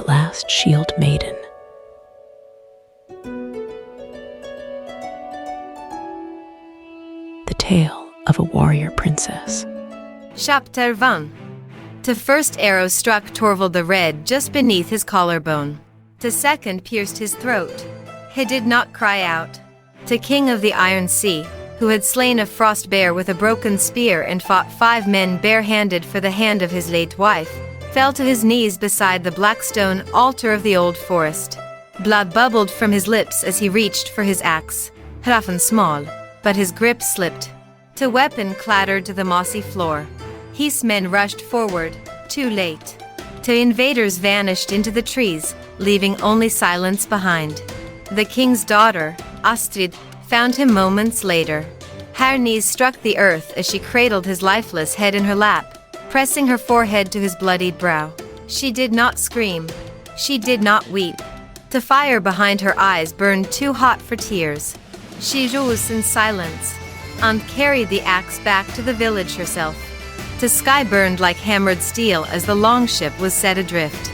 Last Shieldmaiden. The tale of a warrior princess. Chapter 1. The first arrow struck Torvald the Red just beneath his collarbone. The second pierced his throat. He did not cry out. The king of the Iron Sea, who had slain a frost bear with a broken spear and fought 5 men barehanded for the hand of his late wife, fell to his knees beside the black stone altar of the old forest. Blood bubbled from his lips as he reached for his axe, rough and small, but his grip slipped. The weapon clattered to the mossy floor. His men rushed forward, too late. The invaders vanished into the trees, leaving only silence behind. The king's daughter, Astrid, found him moments later. Her knees struck the earth as she cradled his lifeless head in her lap, pressing her forehead to his bloodied brow. She did not scream. She did not weep. The fire behind her eyes burned too hot for tears. She rose in silence and carried the axe back to the village herself. The sky burned like hammered steel as the longship was set adrift.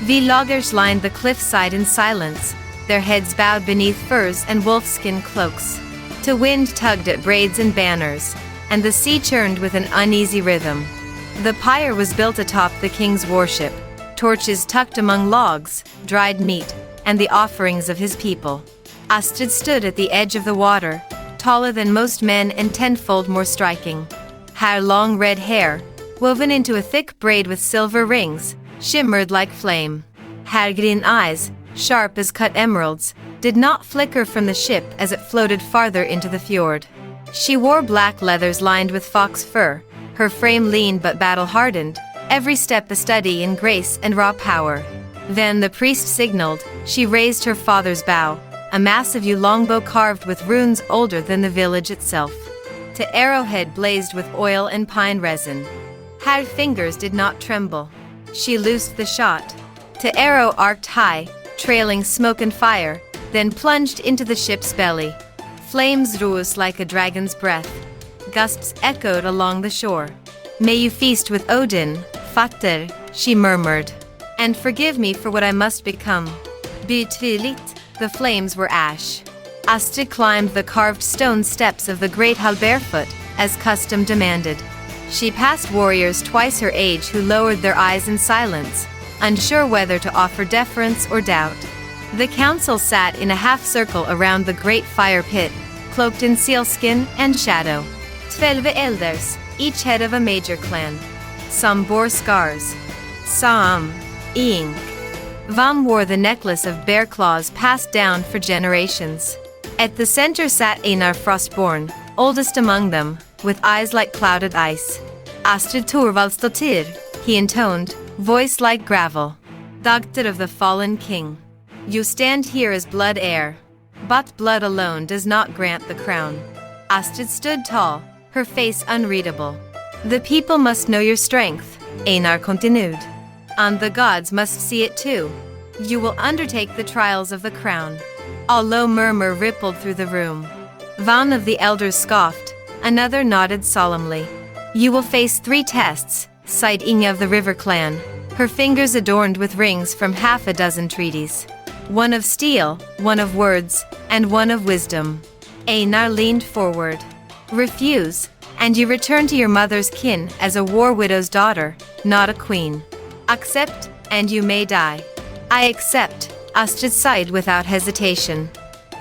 Villagers lined the cliffside in silence, their heads bowed beneath furs and wolfskin cloaks. The wind tugged at braids and banners, and the sea churned with an uneasy rhythm. The pyre was built atop the king's warship, torches tucked among logs, dried meat, and the offerings of his people. Astrid stood at the edge of the water, taller than most men and tenfold more striking. Her long red hair, woven into a thick braid with silver rings, shimmered like flame. Her green eyes, sharp as cut emeralds, did not flicker from the ship as it floated farther into the fjord. She wore black leathers lined with fox fur, her frame lean but battle-hardened, every step a study in grace and raw power. Then the priest signaled. She raised her father's bow, a massive yew longbow carved with runes older than the village itself. The arrowhead blazed with oil and pine resin. Her fingers did not tremble. She loosed the shot. The arrow arced high, trailing smoke and fire, then plunged into the ship's belly. Flames rose like a dragon's breath. Gusts echoed along the shore. "May you feast with Odin, Fatter," she murmured. "And forgive me for what I must become." Betwilit, the flames were ash. Astrid climbed the carved stone steps of the great hall barefoot, as custom demanded. She passed warriors twice her age who lowered their eyes in silence, unsure whether to offer deference or doubt. The council sat in a half-circle around the great fire pit, cloaked in sealskin and shadow. 12 elders, each head of a major clan. Some bore scars. Some ink. Vam wore the necklace of bear claws passed down for generations. At the center sat Einar Frostborn, oldest among them, with eyes like clouded ice. Astrid Torvaldsdottir, he intoned, voice like gravel. Dagter of the fallen king. You stand here as blood heir, but blood alone does not grant the crown. Astrid stood tall, her face unreadable. The people must know your strength, Einar continued. And the gods must see it too. You will undertake the trials of the crown. A low murmur rippled through the room. One of the elders scoffed, another nodded solemnly. You will face 3 tests, sighed Inge of the River clan, her fingers adorned with rings from half a dozen treaties. One of steel, one of words, and one of wisdom. Einar leaned forward. Refuse, and you return to your mother's kin as a war widow's daughter, not a queen. Accept, and you may die. I accept, Astrid sighed without hesitation.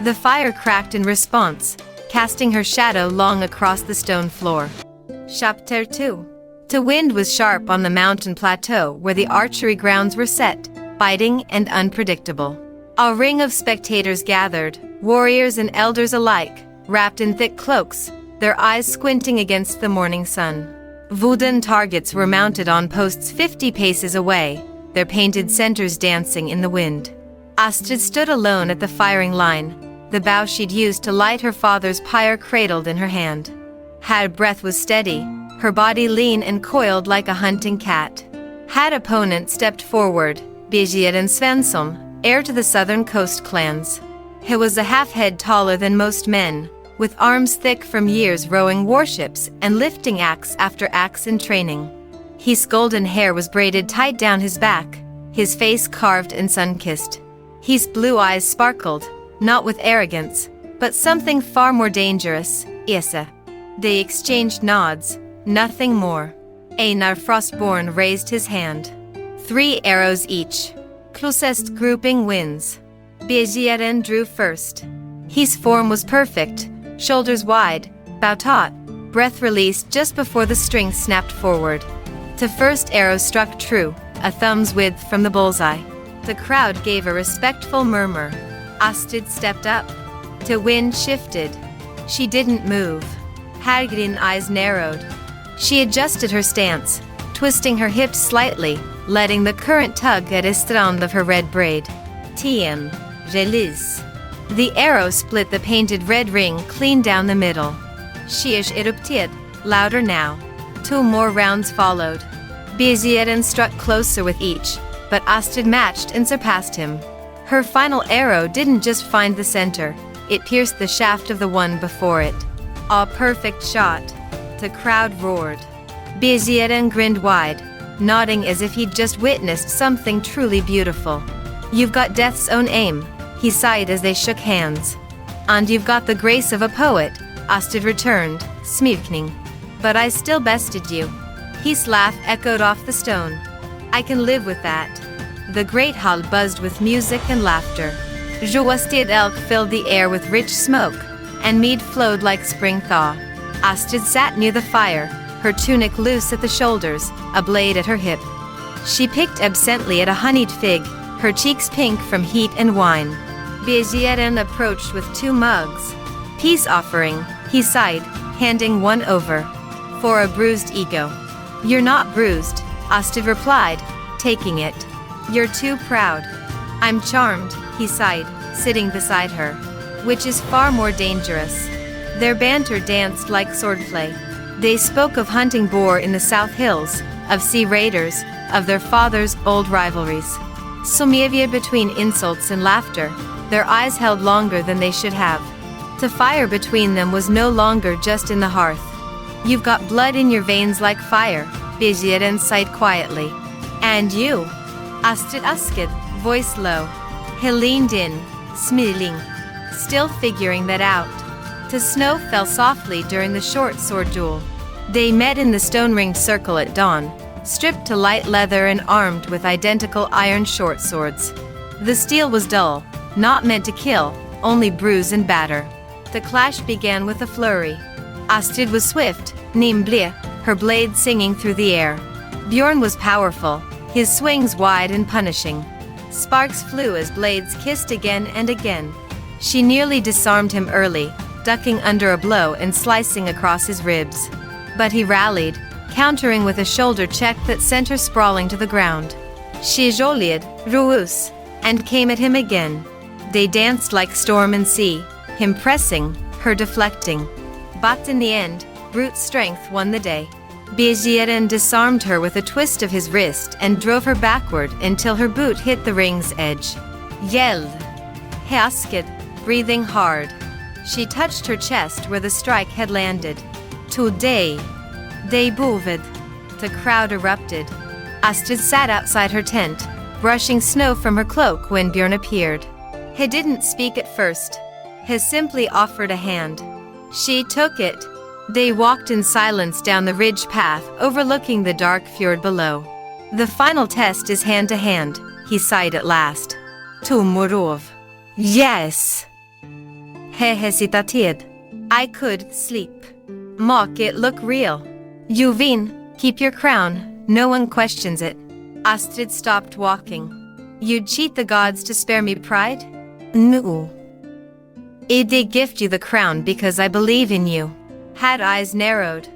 The fire cracked in response, casting her shadow long across the stone floor. Chapter 2. The wind was sharp on the mountain plateau where the archery grounds were set, biting and unpredictable. A ring of spectators gathered, warriors and elders alike, wrapped in thick cloaks, their eyes squinting against the morning sun. Wooden targets were mounted on posts 50 paces away, their painted centers dancing in the wind. Astrid stood alone at the firing line, the bow she'd used to light her father's pyre cradled in her hand. Her breath was steady, her body lean and coiled like a hunting cat. Her opponent stepped forward, Birger and Svensson, heir to the southern coast clans. He was a half-head taller than most men, with arms thick from years rowing warships and lifting axe after axe in training. His golden hair was braided tight down his back, his face carved and sun-kissed. His blue eyes sparkled, not with arrogance, but something far more dangerous, Esa. They exchanged nods, nothing more. Einar Frostborn raised his hand. 3 arrows each. Closest grouping wins. Begieren drew first. His form was perfect, shoulders wide, bow taut, breath released just before the string snapped forward. The first arrow struck true, a thumb's width from the bullseye. The crowd gave a respectful murmur. Astrid stepped up. The wind shifted. She didn't move. Hagrid's eyes narrowed. She adjusted her stance, twisting her hips slightly, letting the current tug at a strand of her red braid. TM. Release. The arrow split the painted red ring clean down the middle. Sheesh erupted, louder now. 2 more rounds followed. Begieren struck closer with each, but Astrid matched and surpassed him. Her final arrow didn't just find the center, it pierced the shaft of the one before it. A perfect shot. The crowd roared. Begieren grinned wide, nodding as if he'd just witnessed something truly beautiful. You've got death's own aim, he sighed as they shook hands. And you've got the grace of a poet, Astrid returned, smirkning. But I still bested you. His laugh echoed off the stone. I can live with that. The great hall buzzed with music and laughter. Joasted elk filled the air with rich smoke, and mead flowed like spring thaw. Astrid sat near the fire, her tunic loose at the shoulders, a blade at her hip. She picked absently at a honeyed fig, her cheeks pink from heat and wine. Begieren approached with 2 mugs. Peace offering, he sighed, handing one over. For a bruised ego. You're not bruised, Astrid replied, taking it. You're too proud. I'm charmed, he sighed, sitting beside her. Which is far more dangerous. Their banter danced like swordplay. They spoke of hunting boar in the South Hills, of sea raiders, of their father's old rivalries. Sumevia between insults and laughter, their eyes held longer than they should have. The fire between them was no longer just in the hearth. You've got blood in your veins like fire, Begieren sighed quietly. And you? Astrid Asked, voice low. He leaned in, smiling, still figuring that out. The snow fell softly during the short sword duel. They met in the stone-ringed circle at dawn, stripped to light leather and armed with identical iron short swords. The steel was dull, not meant to kill, only bruise and batter. The clash began with a flurry. Astrid was swift, nimble, her blade singing through the air. Bjorn was powerful, his swings wide and punishing. Sparks flew as blades kissed again and again. She nearly disarmed him early, ducking under a blow and slicing across his ribs. But he rallied, countering with a shoulder check that sent her sprawling to the ground. She jolied, ruus, and came at him again. They danced like storm and sea, him pressing, her deflecting. But in the end, brute strength won the day. Begieren disarmed her with a twist of his wrist and drove her backward until her boot hit the ring's edge. Yelled. Heasked, breathing hard. She touched her chest where the strike had landed. Today. They booved. The crowd erupted. Astrid sat outside her tent, brushing snow from her cloak when Bjorn appeared. He didn't speak at first. He simply offered a hand. She took it. They walked in silence down the ridge path overlooking the dark fjord below. The final test is hand to hand, he sighed at last. Tomorov. Yes. He hesitated. I could sleep. Make it look real. You win, keep your crown, no one questions it. Astrid stopped walking. You'd cheat the gods to spare me pride? No. They gift you the crown because I believe in you. Had eyes narrowed.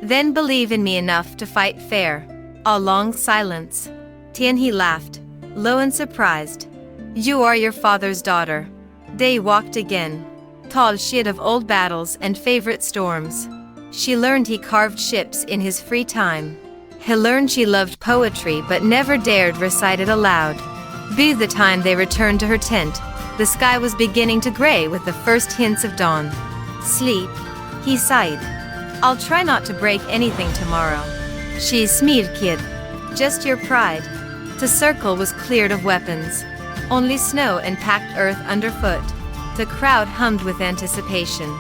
Then believe in me enough to fight fair. A long silence. Tianhe laughed, low and surprised. You are your father's daughter. They walked again. Tall shid of old battles and favorite storms. She learned he carved ships in his free time. He learned she loved poetry but never dared recite it aloud. By the time they returned to her tent, the sky was beginning to gray with the first hints of dawn. Sleep, he sighed. I'll try not to break anything tomorrow. She's smeed, kid. Just your pride. The circle was cleared of weapons. Only snow and packed earth underfoot. The crowd hummed with anticipation.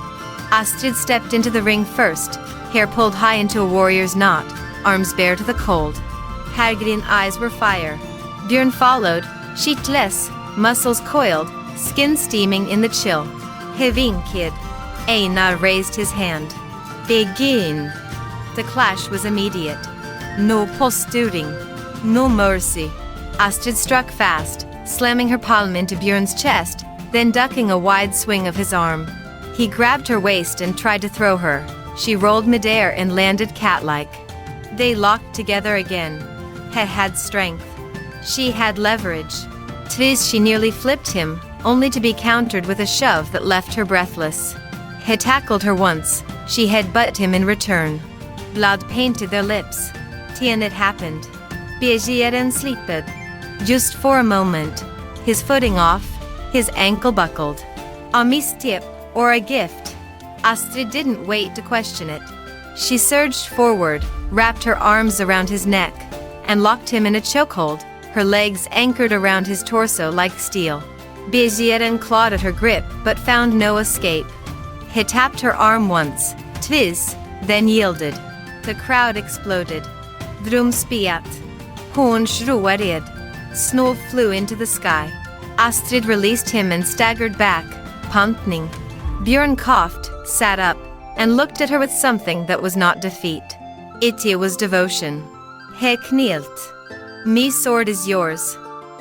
Astrid stepped into the ring first, hair pulled high into a warrior's knot, arms bare to the cold. Her green eyes were fire. Björn followed, sheetless, muscles coiled, skin steaming in the chill. Hevin kid. Einar raised his hand. Begin. The clash was immediate. No posturing. No mercy. Astrid struck fast, slamming her palm into Björn's chest, then ducking a wide swing of his arm. He grabbed her waist and tried to throw her. She rolled midair and landed cat-like. They locked together again. He had strength. She had leverage. Twice she nearly flipped him, only to be countered with a shove that left her breathless. He tackled her once. She headbutted him in return. Blood painted their lips. Then it happened. Begeren slipped. Just for a moment. His footing off. His ankle buckled. A mistip, or a gift. Astrid didn't wait to question it. She surged forward, wrapped her arms around his neck, and locked him in a chokehold, her legs anchored around his torso like steel. Begeren clawed at her grip but found no escape. He tapped her arm once, twice, then yielded. The crowd exploded. Drum spiat. Horn shroared. Snow flew into the sky. Astrid released him and staggered back, panting. Björn coughed, sat up, and looked at her with something that was not defeat. It was devotion. He knelt. Me sword is yours.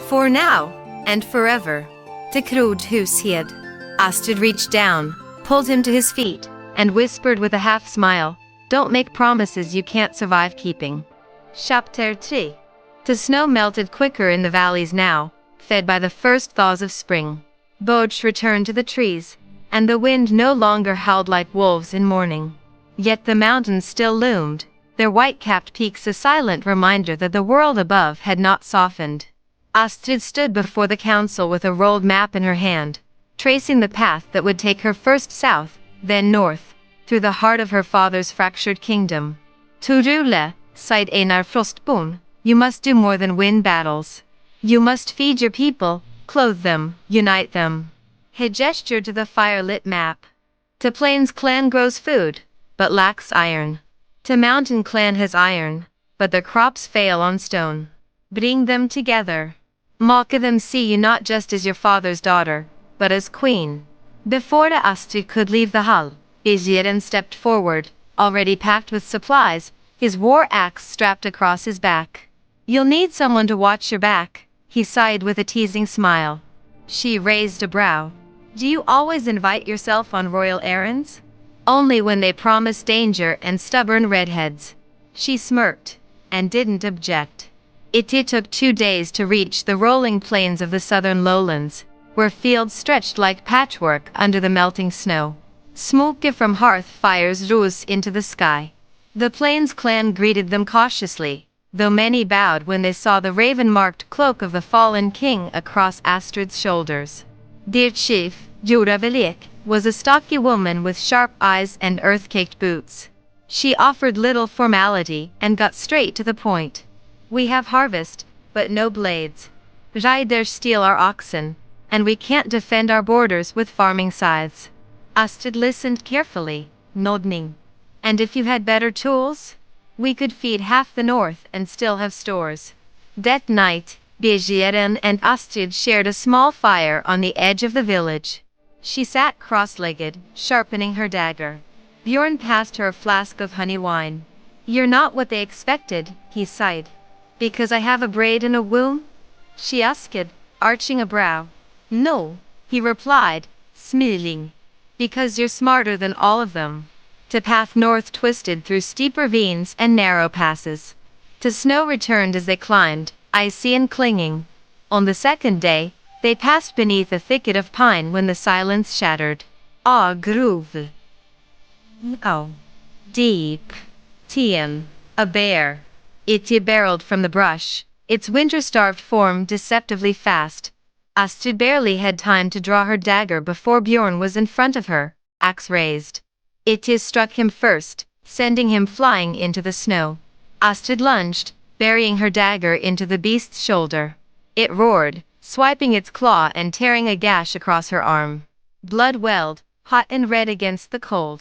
For now, and forever. The crowd hus hid. Astrid reached down, pulled him to his feet, and whispered with a half smile, "Don't make promises you can't survive keeping." Chapter 3. The snow melted quicker in the valleys now, fed by the first thaws of spring. Birds returned to the trees, and the wind no longer howled like wolves in mourning. Yet the mountains still loomed, their white-capped peaks a silent reminder that the world above had not softened. Astrid stood before the council with a rolled map in her hand, tracing the path that would take her first south, then north, through the heart of her father's fractured kingdom. To rule, sighed Einar Frostbone, you must do more than win battles. You must feed your people, clothe them, unite them. He gestured to the fire-lit map. The Plains clan grows food, but lacks iron. The Mountain clan has iron, but their crops fail on stone. Bring them together. Make them see you not just as your father's daughter, but as queen. Before the Astrid could leave the hall, Begeren stepped forward, already packed with supplies, his war axe strapped across his back. You'll need someone to watch your back, he sighed with a teasing smile. She raised a brow. Do you always invite yourself on royal errands? Only when they promise danger and stubborn redheads. She smirked, and didn't object. It took 2 days to reach the rolling plains of the southern lowlands, where fields stretched like patchwork under the melting snow. Smoke from hearth fires rose into the sky. The Plains clan greeted them cautiously, though many bowed when they saw the raven-marked cloak of the fallen king across Astrid's shoulders. Their chief, Jura Velik, was a stocky woman with sharp eyes and earth-caked boots. She offered little formality and got straight to the point. We have harvest, but no blades. Riders steal our oxen, and we can't defend our borders with farming scythes. Astrid listened carefully, nodding. And if you had better tools? We could feed half the north and still have stores. That night, Begeren and Astrid shared a small fire on the edge of the village. She sat cross-legged, sharpening her dagger. Björn passed her a flask of honey wine. You're not what they expected, he sighed. Because I have a braid in a womb? She asked, arching a brow. No, he replied, smiling. Because you're smarter than all of them. The path north twisted through steep ravines and narrow passes. The snow returned as they climbed, icy and clinging. On the second day, they passed beneath a thicket of pine when the silence shattered. Ah, groove. Oh. Deep. Tien. A bear. It barreled from the brush, its winter-starved form deceptively fast. Astrid barely had time to draw her dagger before Björn was in front of her, axe raised. It struck him first, sending him flying into the snow. Astrid lunged, burying her dagger into the beast's shoulder. It roared, swiping its claw and tearing a gash across her arm. Blood welled, hot and red against the cold.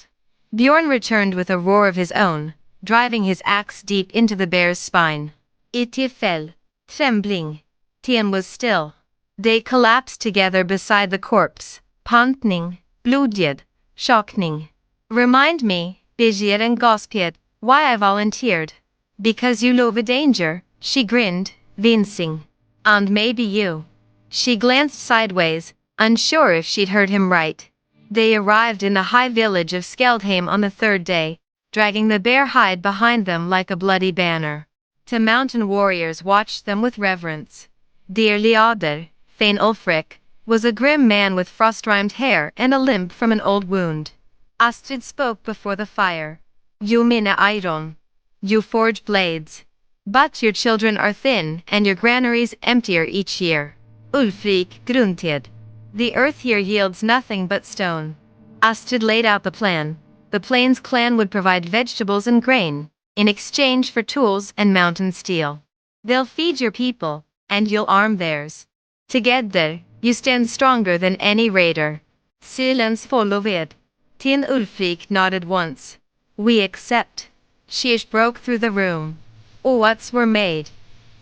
Bjorn returned with a roar of his own, driving his axe deep into the bear's spine. It fell, trembling. Tien was still. They collapsed together beside the corpse, panting, bloodied, shocking. Remind me, Bijir and Gospied, why I volunteered. Because you love a danger, she grinned, wincing. And maybe you. She glanced sideways, unsure if she'd heard him right. They arrived in the high village of Skeldheim on the third day, dragging the bear hide behind them like a bloody banner. The mountain warriors watched them with reverence. Dear Leader, Thane Ulfric, was a grim man with frost-rimed hair and a limp from an old wound. Astrid spoke before the fire. You mina iron. You forge blades. But your children are thin and your granaries emptier each year. Ulfric grunted. The earth here yields nothing but stone. Astrid laid out the plan. The Plains clan would provide vegetables and grain, in exchange for tools and mountain steel. They'll feed your people, and you'll arm theirs. Together, you stand stronger than any raider. Silence followed. Tin Ulfric nodded once. We accept. Shish broke through the room. Oats were made.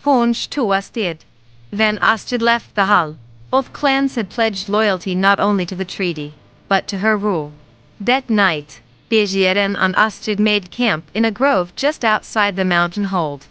Honch to us did. Then Astrid left the hall. Both clans had pledged loyalty not only to the treaty, but to her rule. That night, Bijeren and Astrid made camp in a grove just outside the mountain hold.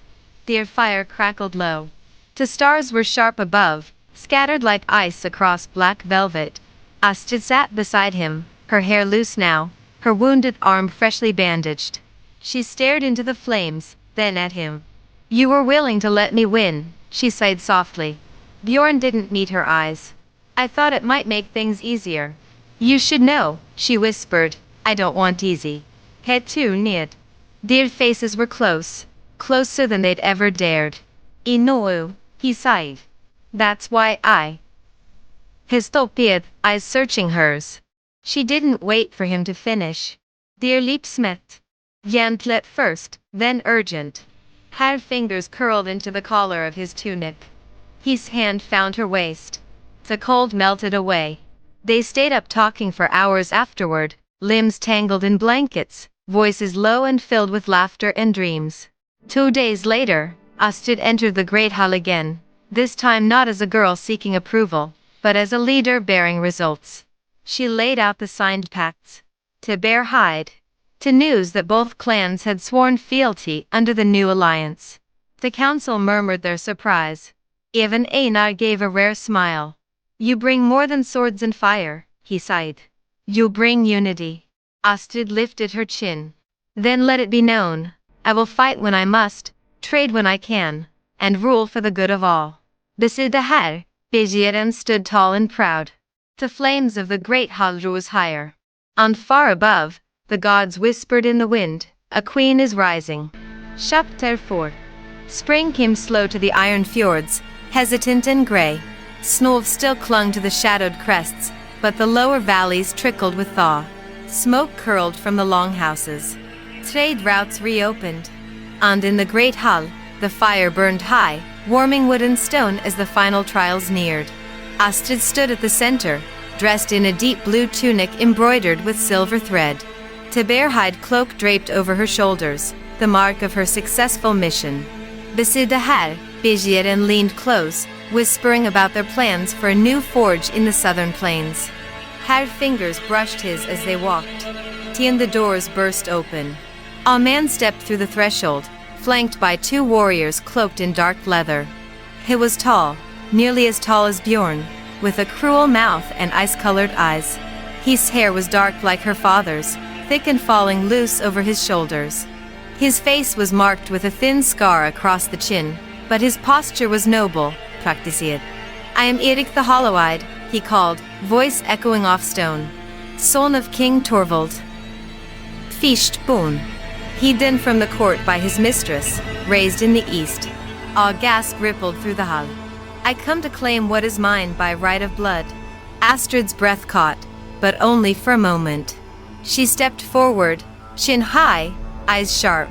Their fire crackled low. The stars were sharp above, scattered like ice across black velvet. Astrid sat beside him, her hair loose now, her wounded arm freshly bandaged. She stared into the flames, then at him. You were willing to let me win, she sighed softly. Bjorn didn't meet her eyes. I thought it might make things easier. You should know, she whispered, I don't want easy. Head too near. Their faces were close, closer than they'd ever dared. Inoue, he sighed. That's why I. His thoughtful eyes searching hers. She didn't wait for him to finish. Their lips met. Gentle at first, then urgent. Her fingers curled into the collar of his tunic. His hand found her waist. The cold melted away. They stayed up talking for hours afterward, limbs tangled in blankets, voices low and filled with laughter and dreams. 2 days later, Astrid entered the great hall again, this time not as a girl seeking approval, but as a leader bearing results. She laid out the signed pacts. To bear hide. To news that both clans had sworn fealty under the new alliance. The council murmured their surprise. Even Einar gave a rare smile. You bring more than swords and fire, he sighed. You bring unity. Astrid lifted her chin. Then let it be known, I will fight when I must, trade when I can, and rule for the good of all. Beside the Herr, Bijeren stood tall and proud. The flames of the great hall rose higher. And far above, the gods whispered in the wind, a queen is rising. Chapter 4. Spring came slow to the iron fjords, hesitant and grey. Snow still clung to the shadowed crests, but the lower valleys trickled with thaw. Smoke curled from the longhouses. Trade routes reopened. And in the great hall, the fire burned high, warming wood and stone as the final trials neared. Astrid stood at the center, dressed in a deep blue tunic embroidered with silver thread. A bear-hide cloak draped over her shoulders, the mark of her successful mission. Beside the Herr, Bijeren leaned close, whispering about their plans for a new forge in the southern plains. Her fingers brushed his as they walked. The doors burst open. A man stepped through the threshold, flanked by 2 warriors cloaked in dark leather. He was tall, nearly as tall as Bjorn, with a cruel mouth and ice-colored eyes. His hair was dark like her father's, thick and falling loose over his shoulders. His face was marked with a thin scar across the chin, but his posture was noble, practiced. I am Erik the Hollow-Eyed, he called, voice echoing off stone. Son of King Torvald. Fisht bone. Hidden from the court by his mistress, raised in the east. A gasp rippled through the hall. I come to claim what is mine by right of blood. Astrid's breath caught, but only for a moment. She stepped forward, chin high, eyes sharp.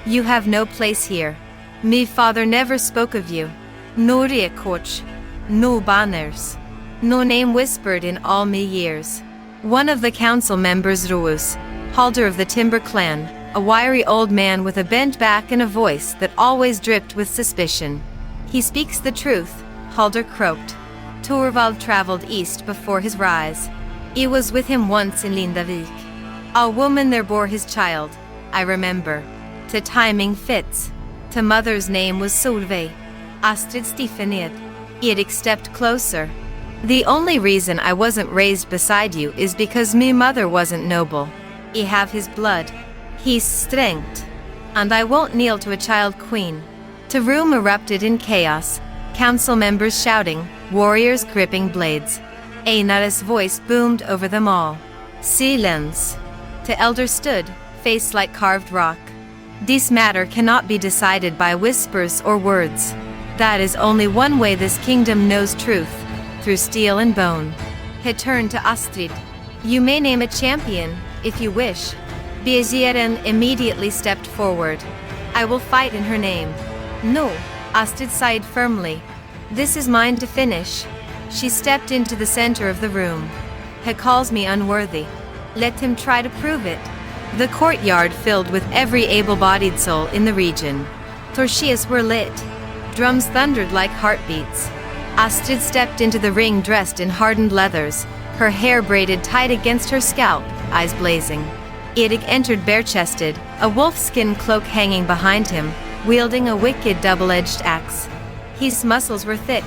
You have no place here. Me father never spoke of you. No records, no banners, no name whispered in all me years. One of the council members rose, halter of the Timber clan, a wiry old man with a bent back and a voice that always dripped with suspicion. He speaks the truth, Halder croaked. Torvald traveled east before his rise. I was with him once in Lindavik. A woman there bore his child, I remember. To timing fits. To mother's name was Solveig. Astrid stiffened. Erik stepped closer. The only reason I wasn't raised beside you is because me mother wasn't noble. I have his blood. He's strength. And I won't kneel to a child queen. The room erupted in chaos. Council members shouting, warriors gripping blades. Einar's voice boomed over them all. Silence. The elder stood, face like carved rock. This matter cannot be decided by whispers or words. That is only one way this kingdom knows truth, through steel and bone. He turned to Astrid. You may name a champion, if you wish. Bezieren immediately stepped forward. I will fight in her name. No, Astrid sighed firmly. This is mine to finish. She stepped into the center of the room. He calls me unworthy. Let him try to prove it. The courtyard filled with every able-bodied soul in the region. Torchias were lit. Drums thundered like heartbeats. Astrid stepped into the ring dressed in hardened leathers, her hair braided tight against her scalp, eyes blazing. Erik entered bare-chested, a wolfskin cloak hanging behind him, wielding a wicked double-edged axe. His muscles were thick,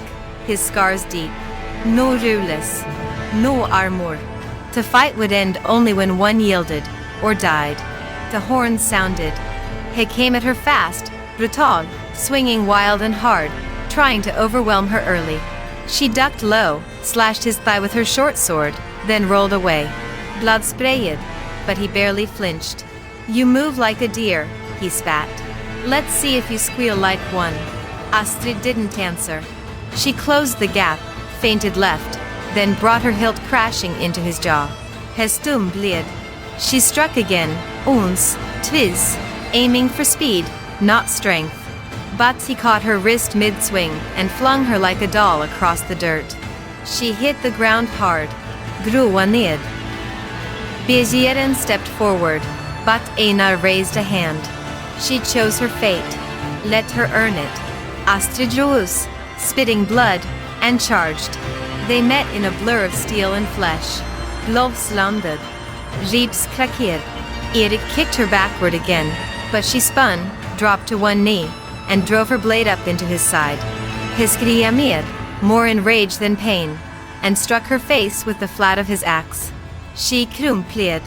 his scars deep. No ruleless, no armor. The fight would end only when one yielded, or died. The horns sounded. He came at her fast, brutal, swinging wild and hard, trying to overwhelm her early. She ducked low, slashed his thigh with her short sword, then rolled away. Blood sprayed, but he barely flinched. You move like a deer, he spat. Let's see if you squeal like one. Astrid didn't answer. She closed the gap, feinted left, then brought her hilt crashing into his jaw. His thumb bled. She struck again, ons, twiz, aiming for speed, not strength. But he caught her wrist mid-swing and flung her like a doll across the dirt. She hit the ground hard. Grua ned. Bezieren stepped forward, but Einar raised a hand. She chose her fate. Let her earn it. Astrid rose, spitting blood, and charged. They met in a blur of steel and flesh. Gloves landed. Ribs kracked. Erik kicked her backward again, but she spun, dropped to one knee, and drove her blade up into his side. He skrev mer, more in rage than pain, and struck her face with the flat of his axe. She krumpled.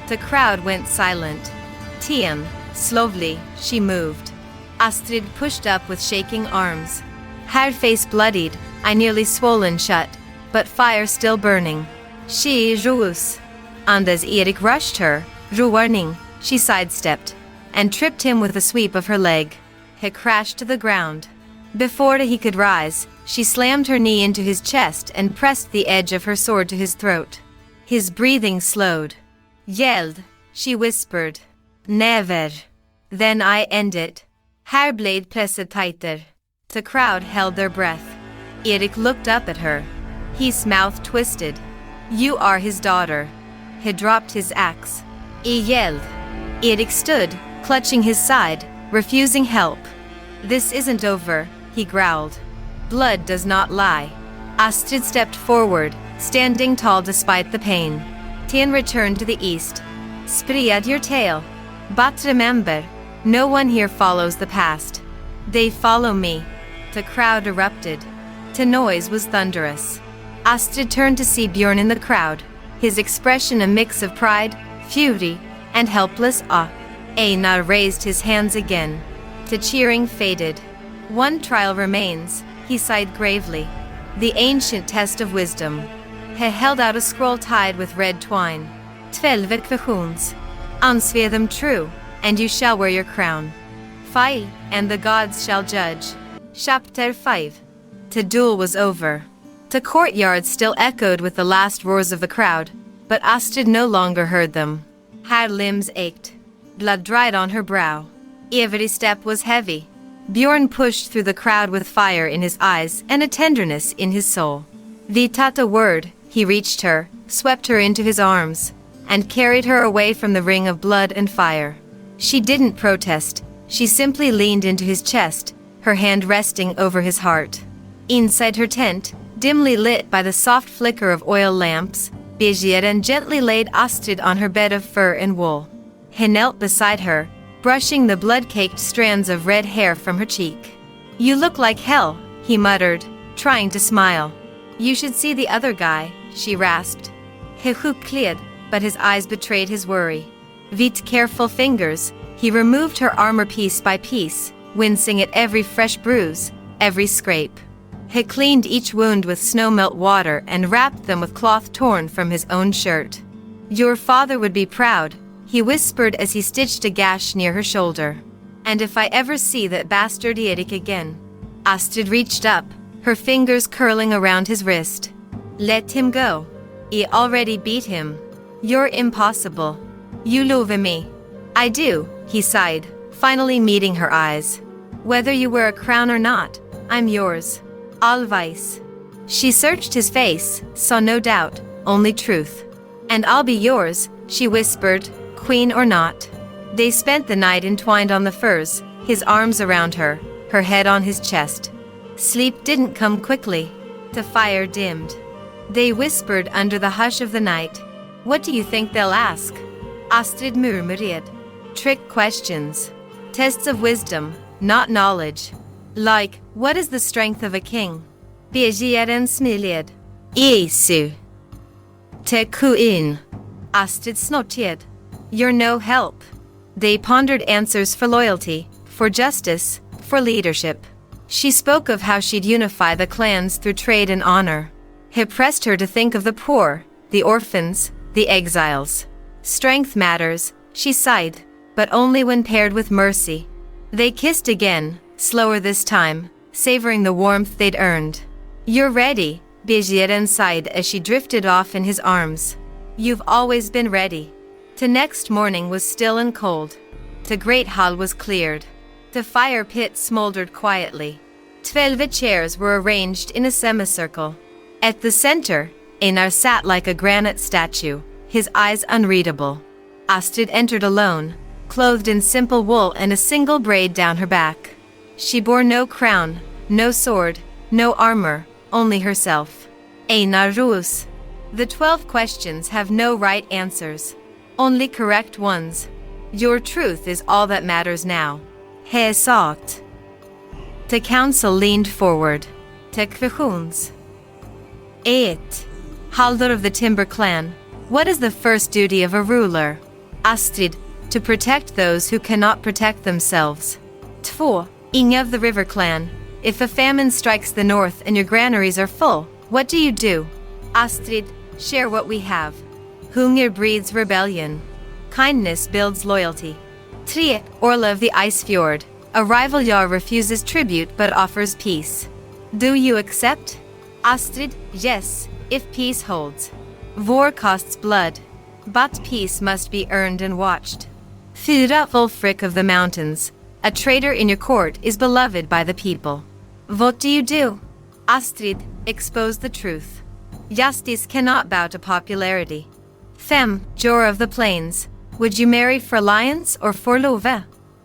The crowd went silent. Tien, slowly, she moved. Astrid pushed up with shaking arms. Her face bloodied, eye nearly swollen shut, but fire still burning. She rose. And as Erik rushed her, warning, she sidestepped, and tripped him with a sweep of her leg. He crashed to the ground. Before he could rise, she slammed her knee into his chest and pressed the edge of her sword to his throat. His breathing slowed. Yelled, she whispered. Never. Then I end it. Her blade pressed tighter. The crowd held their breath. Erik looked up at her. His mouth twisted. You are his daughter. He dropped his axe. I yelled. Erik stood, clutching his side, refusing help. This isn't over, he growled. Blood does not lie. Astrid stepped forward, standing tall despite the pain. Tien returned to the east. Spread your tale. But remember, no one here follows the past. They follow me. The crowd erupted. The noise was thunderous. Astrid turned to see Bjorn in the crowd, his expression a mix of pride, fury, and helpless awe. Einar raised his hands again. The cheering faded. One trial remains, he sighed gravely. The ancient test of wisdom. He held out a scroll tied with red twine. 12 equations. Answer them true, and you shall wear your crown. 5, and the gods shall judge. Chapter 5. The duel was over. The courtyard still echoed with the last roars of the crowd, but Astrid no longer heard them. Her limbs ached. Blood dried on her brow. Every step was heavy. Bjorn pushed through the crowd with fire in his eyes and a tenderness in his soul. Without a word, he reached her, swept her into his arms, and carried her away from the ring of blood and fire. She didn't protest, she simply leaned into his chest, her hand resting over his heart. Inside her tent, dimly lit by the soft flicker of oil lamps, Bjorn gently laid Astrid on her bed of fur and wool. He knelt beside her, brushing the blood-caked strands of red hair from her cheek. "You look like hell," he muttered, trying to smile. "You should see the other guy," she rasped. He huckled, but his eyes betrayed his worry. With careful fingers, he removed her armor piece by piece, wincing at every fresh bruise, every scrape. He cleaned each wound with snow-melt water and wrapped them with cloth torn from his own shirt. "Your father would be proud," he whispered as he stitched a gash near her shoulder. "And if I ever see that bastard Erik again." Astrid reached up, her fingers curling around his wrist. "Let him go. I already beat him. You're impossible. You love me." "I do," he sighed, finally meeting her eyes. "Whether you wear a crown or not, I'm yours. Always." She searched his face, saw no doubt, only truth. "And I'll be yours," she whispered, queen or not. They spent the night entwined on the furs, his arms around her, her head on his chest. Sleep didn't come quickly. The fire dimmed. They whispered under the hush of the night. "What do you think they'll ask?" Astrid murmured. "Trick questions. Tests of wisdom, not knowledge. Like, what is the strength of a king?" Bjorn smiled. "Isu. Te kuin." Astrid snorted. "You're no help." They pondered answers for loyalty, for justice, for leadership. She spoke of how she'd unify the clans through trade and honor. He pressed her to think of the poor, the orphans, the exiles. "Strength matters," she sighed, but only when paired with mercy. They kissed again, slower this time, savoring the warmth they'd earned. "You're ready," Bjorn sighed as she drifted off in his arms. "You've always been ready." The next morning was still and cold. The great hall was cleared. The fire pit smoldered quietly. 12 chairs were arranged in a semicircle. At the center, Einar sat like a granite statue, his eyes unreadable. Astrid entered alone, clothed in simple wool and a single braid down her back. She bore no crown, no sword, no armor, only herself. Einar rose. The 12 questions have no right answers, only correct ones. Your truth is all that matters now. He sagt. The council leaned forward. The questions. 8. Halder of the Timber clan. What is the first duty of a ruler? Astrid. To protect those who cannot protect themselves. 2. Inga of the River clan. If a famine strikes the north and your granaries are full, what do you do? Astrid. Share what we have. Hunger breeds rebellion. Kindness builds loyalty. 3. Orla of the Ice Fjord. A rival Jarl refuses tribute but offers peace. Do you accept? Astrid. Yes, if peace holds. War costs blood, but peace must be earned and watched. 4. Wolfric of the Mountains. A traitor in your court is beloved by the people. What do you do? Astrid. Expose the truth. Justice cannot bow to popularity. 5. Jor of the Plains. Would you marry for alliance or for love?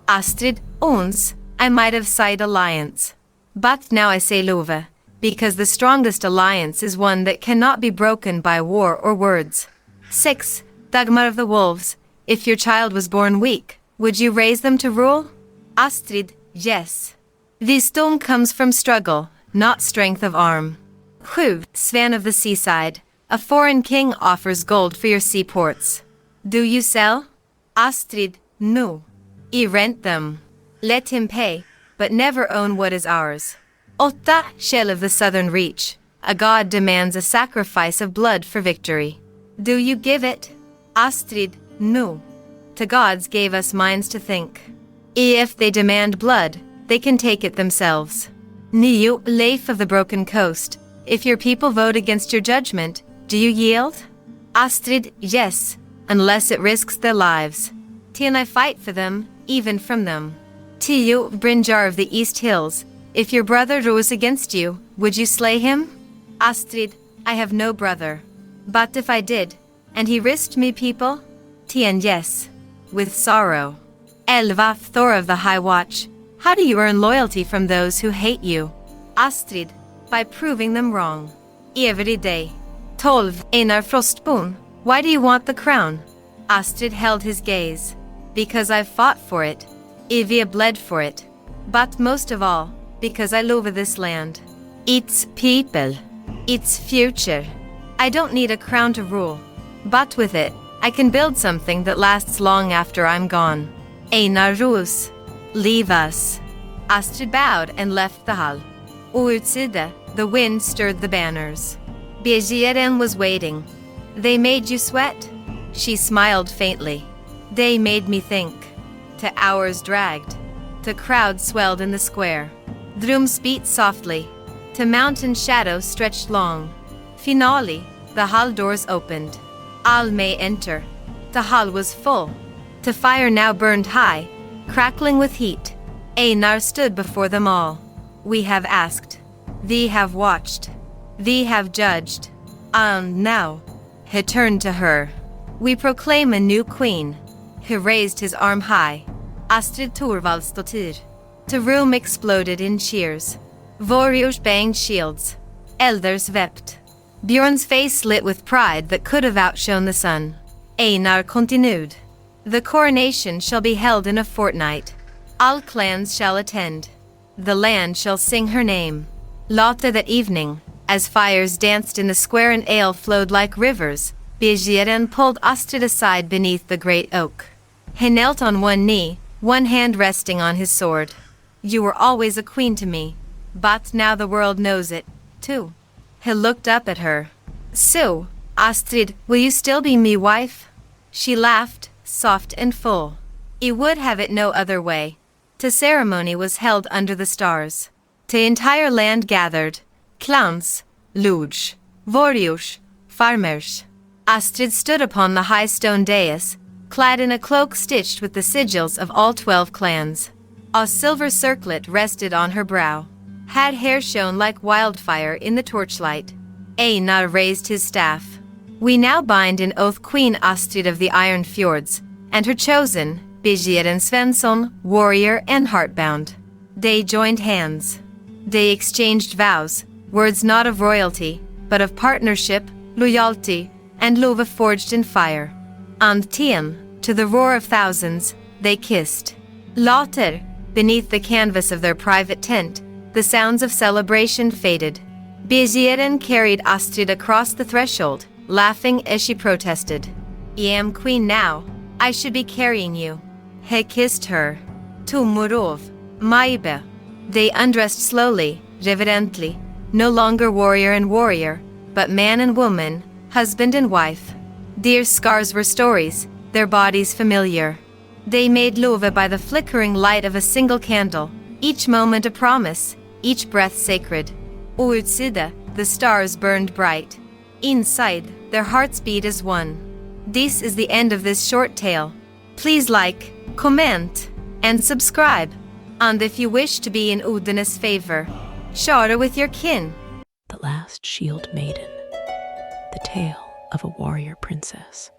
Astrid. Ons. I might have said alliance. But now I say love, because the strongest alliance is one that cannot be broken by war or words. 6. Dagmar of the Wolves. If your child was born weak, would you raise them to rule? Astrid. Yes. Wisdom comes from struggle, not strength of arm. 7. Svan of the Seaside. A foreign king offers gold for your seaports. Do you sell? Astrid. No. I rent them. Let him pay, but never own what is ours. 8. Shell of the Southern Reach. A god demands a sacrifice of blood for victory. Do you give it? Astrid. No. The gods gave us minds to think. If they demand blood, they can take it themselves. 9. Leif of the Broken Coast. If your people vote against your judgment, do you yield? Astrid. Yes, unless it risks their lives. 10. I fight for them, even from them. Tio Brinjar of the East Hills, if your brother rose against you, would you slay him? Astrid, I have no brother. But if I did, and he risked me people? Tien yes. With sorrow. Elva Thor of the High Watch, how do you earn loyalty from those who hate you? Astrid, by proving them wrong. Every day. 12 Einar Frostbone, why do you want the crown? Astrid held his gaze. Because I've fought for it. Evia bled for it. But most of all, because I love this land. Its people. Its future. I don't need a crown to rule. But with it, I can build something that lasts long after I'm gone. Einar Rus. Leave us. Astrid bowed and left the hall. Outside, the wind stirred the banners. Begieren was waiting. They made you sweat? She smiled faintly. They made me think. The hours dragged. The crowd swelled in the square. Drums beat softly. The mountain shadow stretched long. Finale, the hall doors opened. All may enter. The hall was full. The fire now burned high, crackling with heat. Einar stood before them all. We have asked. Thee have watched. Thee have judged. And now, he turned to her. We proclaim a new queen. He raised his arm high. Astrid Torvaldsdottir. The room exploded in cheers. Warriors banged shields. Elders wept. Bjorn's face lit with pride that could have outshone the sun. Einar continued. The coronation shall be held in a fortnight. All clans shall attend. The land shall sing her name. Later that evening, as fires danced in the square and ale flowed like rivers, Begieren pulled Astrid aside beneath the great oak. He knelt on one knee, one hand resting on his sword. You were always a queen to me, but now the world knows it, too. He looked up at her. So, Astrid, will you still be me wife? She laughed, soft and full. He would have it no other way. The ceremony was held under the stars. The entire land gathered. Clans, luge, warriors, farmers. Astrid stood upon the high stone dais, clad in a cloak stitched with the sigils of all 12 clans. A silver circlet rested on her brow. Had hair shone like wildfire in the torchlight. Einar raised his staff. We now bind in oath Queen Astrid of the Iron Fjords, and her chosen, Begieren Svensson, warrior and heartbound. They joined hands. They exchanged vows, words not of royalty, but of partnership, loyalty, and love forged in fire. And Tiem, to the roar of thousands, they kissed. Later, beneath the canvas of their private tent, the sounds of celebration faded. Begieren carried Astrid across the threshold, laughing as she protested. I am queen now. I should be carrying you. He kissed her. Tumorov, Maibe. They undressed slowly, reverently, no longer warrior and warrior, but man and woman, husband and wife. Their scars were stories, their bodies familiar. They made love by the flickering light of a single candle, each moment a promise, each breath sacred. Outside, the stars burned bright. Inside, their hearts beat as one. This is the end of this short tale. Please like, comment, and subscribe. And if you wish to be in Odin's favor, share with your kin. The Last Shieldmaiden. The tale of a warrior princess.